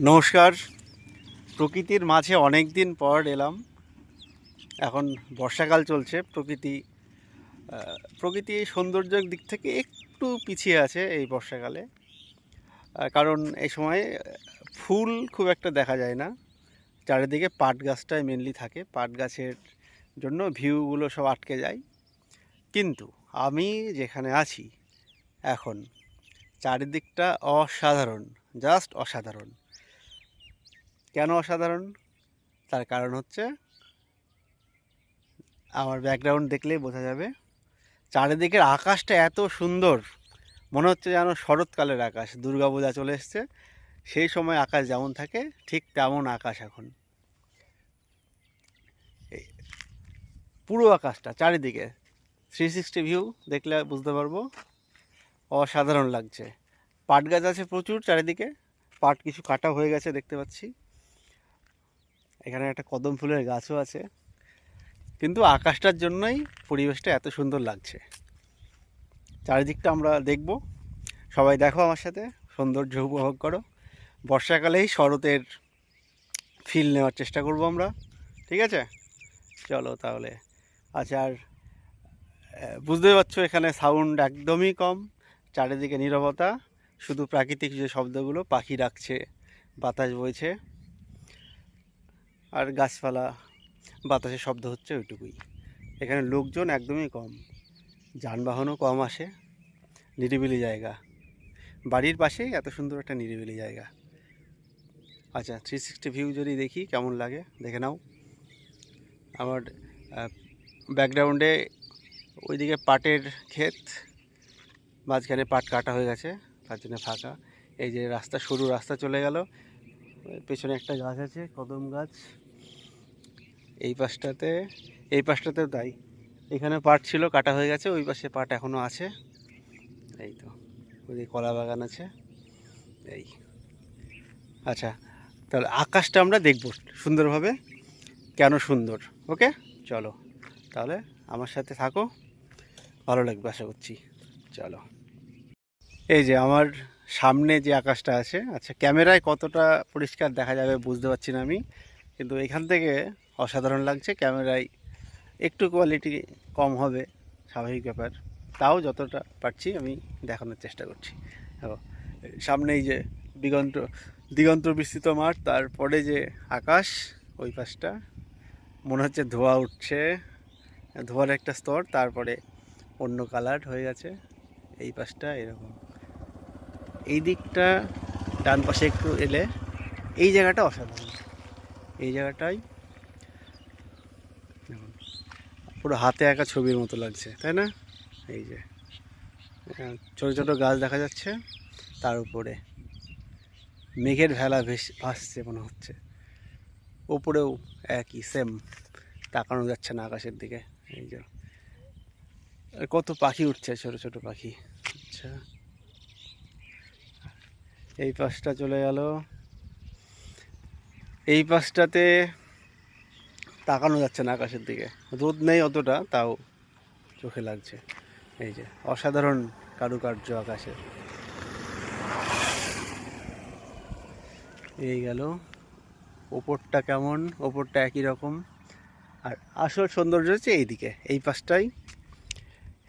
নমস্কার। প্রকৃতির মাঝে অনেক দিন পর এলাম। এখন বর্ষাকাল চলছে। প্রকৃতি সৌন্দর্যের দিক থেকে একটু পিছিয়ে আছে এই বর্ষাকালে। কারণ এই সময় ফুল খুব একটা দেখা যায় না। চারিদিকে পাট গাছটাই মেনলি থাকে। পাট গাছের জন্য ভিউগুলো সব আটকে যায়। কিন্তু আমি যেখানে আছি এখন, চারিদিকটা অসাধারণ, জাস্ট অসাধারণ। কেন অসাধারণ? তার কারণ হচ্ছে, আমার ব্যাকগ্রাউন্ড দেখলেই বোঝা যাবে। চারিদিকের আকাশটা এত সুন্দর, মনে হচ্ছে যেন শরৎকালের আকাশ। দুর্গাপূজা চলে এসছে, সেই সময় আকাশ যেমন থাকে ঠিক তেমন আকাশ এখন। এই পুরো আকাশটা চারিদিকে 360 ভিউ দেখলে বুঝতে পারবো, অসাধারণ লাগছে। পাট গাছ আছে প্রচুর চারিদিকে, পাট কিছু কাটা হয়ে গেছে দেখতে পাচ্ছি। এখানে একটা কদম ফুলের গাছও আছে, কিন্তু আকাশটার জন্যই পরিবেশটা এত সুন্দর লাগছে। চারিদিকটা আমরা দেখব, সবাই দেখো আমার সাথে, সৌন্দর্য উপভোগ করো। বর্ষাকালেই শরতের ফিল নেওয়ার চেষ্টা করব আমরা, ঠিক আছে? চলো তাহলে। আচ্ছা, আর বুঝতেই পারছো এখানে সাউন্ড একদমই কম, চারিদিকে নীরবতা, শুধু প্রাকৃতিক যে শব্দগুলো, পাখি ডাকছে, বাতাস বইছে, আর গাছপালা, বাতাসের শব্দ হচ্ছে, ওইটুকুই। এখানে লোকজন একদমই কম, যানবাহনও কম আসে, নিরিবিলি জায়গা। বাড়ির পাশেই এত সুন্দর একটা নিরিবিলি জায়গা। আচ্ছা, 360 ভিউ যদি দেখি কেমন লাগে দেখে নাও। আমার ব্যাকগ্রাউন্ডে ওইদিকে পাটের ক্ষেত, মাঝখানে পাট কাটা হয়ে গেছে, তার জন্য ফাঁকা। এই যে রাস্তা, সরু রাস্তা চলে গেল, পেছনে একটা গাছ আছে, কদম গাছ। এই পাশটাতেও তাই, এখানে পাট ছিল, কাটা হয়ে গেছে, ওই পাশে পাট এখনও আছে। এই তো, ওইদিকে কলা বাগান আছে। এই, আচ্ছা, তাহলে আকাশটা আমরা দেখব সুন্দরভাবে, কেন সুন্দর। ওকে, চলো তাহলে, আমার সাথে থাকো, ভালো লাগবে আশা করছি। চলো। এই যে আমার সামনে যে আকাশটা আছে, আচ্ছা ক্যামেরায় কতটা পরিষ্কার দেখা যাবে বুঝতে পারছি না আমি, কিন্তু এখান থেকে অসাধারণ লাগছে। ক্যামেরায় একটু কোয়ালিটি কম হবে, স্বাভাবিক ব্যাপার, তাও যতটা পারছি আমি দেখানোর চেষ্টা করছি। দেখো, সামনে এই যে দিগন্ত দিগন্ত বিস্তৃত মাঠ, তারপরে যে আকাশ, ওই পাশটা মনে হচ্ছে ধোঁয়া উঠছে, ধোঁয়ার একটা স্তর, তারপরে অন্য কালার হয়ে গেছে। এই পাশটা এরকম, এই দিকটা ডান পাশে একটু এলে এই জায়গাটা অসাধারণ। এই জায়গাটাই দেখুন, পুরো হাতে আঁকা ছবির মতো লাগছে, তাই না? এই যে ছোটো ছোটো গাছ দেখা যাচ্ছে, তার উপরে মেঘের ভেলা ভাসছে মনে হচ্ছে, ওপরেও একই সেম, তাকানো যাচ্ছে না আকাশের দিকে। এই যে কত পাখি উঠছে, ছোট ছোট পাখি। আচ্ছা, এই পাশটা চলে গেল, এই পাশটাতে তাকানো যাচ্ছে না আকাশের দিকে, রোদ নেই অতটা, তাও চোখে লাগছে। এই যে অসাধারণ কারুকার্য আকাশের। এই গেল, ওপরটা কেমন, ওপরটা একই রকম। আর আসল সৌন্দর্য হচ্ছে এইদিকে, এই পাশটাই,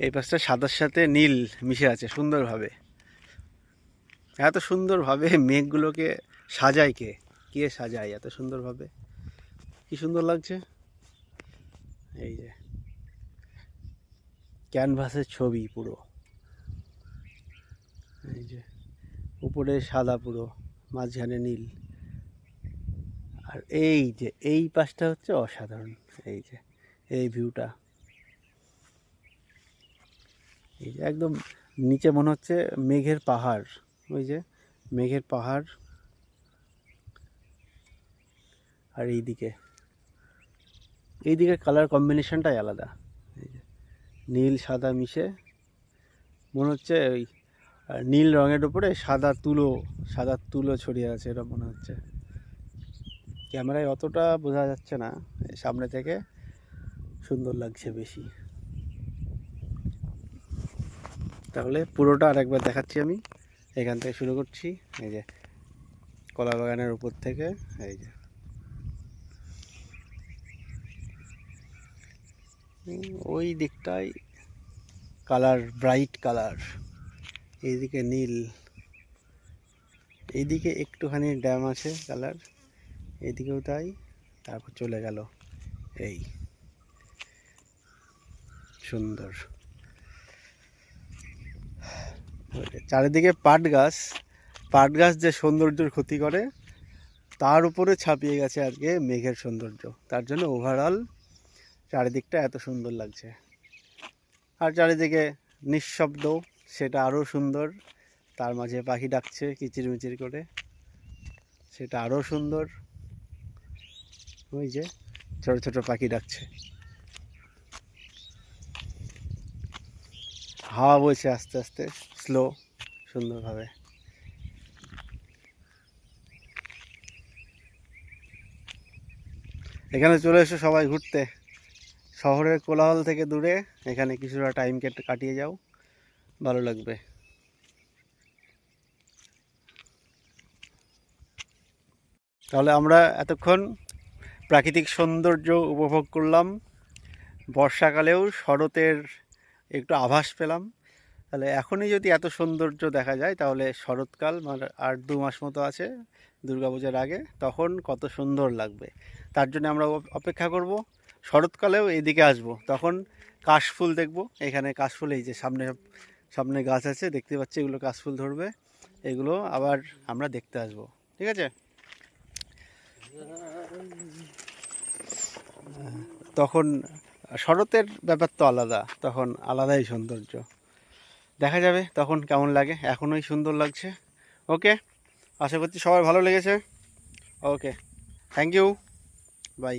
এই পাশটা সাদার সাথে নীল মিশে আছে সুন্দরভাবে। এত সুন্দরভাবে মেঘগুলোকে সাজায় কে, কে সাজায় এত সুন্দরভাবে, কি সুন্দর লাগছে। এই যে ক্যানভাসের ছবি পুরো, এই যে উপরে সাদা পুরো, মাঝখানে নীল। আর এই যে এই পাশটা হচ্ছে অসাধারণ। এই যে এই ভিউটা, এই যে একদম নিচে মনে হচ্ছে মেঘের পাহাড়, ওই যে মেঘের পাহাড়। আর এইদিকে কালার কম্বিনেশনটাই আলাদা, এই যে নীল সাদা মিশে, মনে হচ্ছে ওই নীল রঙের উপরে সাদা তুলো ছড়িয়ে আছে, এটা মনে হচ্ছে। ক্যামেরায় অতটা বোঝা যাচ্ছে না, সামনে থেকে সুন্দর লাগছে বেশি। তাহলে পুরোটা আরেকবার দেখাচ্ছি আমি, এখান থেকে শুরু করছি। এই যে কলা বাগানের উপর থেকে। এই যে ওই দিকটায় কালার, ব্রাইট কালার, এইদিকে নীল, এইদিকে একটুখানি ড্যাম আছে কালার, এইদিকেও তাই, তারপর চলে গেল এই সুন্দর। চারিদিকে পাট গাছ যে সৌন্দর্যের ক্ষতি করে তার উপরে ছাপিয়ে গেছে আজকে মেঘের সৌন্দর্য, তার জন্য ওভারঅল চারিদিকটা এত সুন্দর লাগছে। আর চারিদিকে নিঃশব্দ, সেটা আরও সুন্দর, তার মাঝে পাখি ডাকছে কিচিরমিচির করে, সেটা আরও সুন্দর। ওই যে ছোট ছোট পাখি ডাকছে, হাওয়া বইছে আস্তে আস্তে স্লো সুন্দরভাবে। এখানে চলে এসো সবাই ঘুরতে, শহরের কোলাহল থেকে দূরে এখানে কিছুটা টাইম কাটিয়ে যাও, ভালো লাগবে। তাহলে আমরা এতক্ষণ প্রাকৃতিক সৌন্দর্য উপভোগ করলাম, বর্ষাকালেও শরতের একটু আভাস পেলাম। তাহলে এখনই যদি এত সৌন্দর্য দেখা যায় তাহলে শরৎকাল মানে আর 2 মাস মতো আছে দুর্গাপূজার আগে, তখন কত সুন্দর লাগবে। তার জন্য আমরা অপেক্ষা করব, শরৎকালেও এদিকে আসব, তখন কাশফুল দেখব। এখানে কাশফুল, এই যে সামনে সামনে গাছ আছে দেখতে পাচ্ছি, এগুলো কাশফুল ধরবে, এগুলো আবার আমরা দেখতে আসব। ঠিক আছে, তখন শরতের ব্যাপার তো আলাদা, তখন আলাদাই সৌন্দর্য দেখা যাবে, তখন কেমন লাগে। এখনই সুন্দর লাগছে। ওকে, আশা করছি সবার ভালো লেগেছে। ওকে, থ্যাংক ইউ, বাই।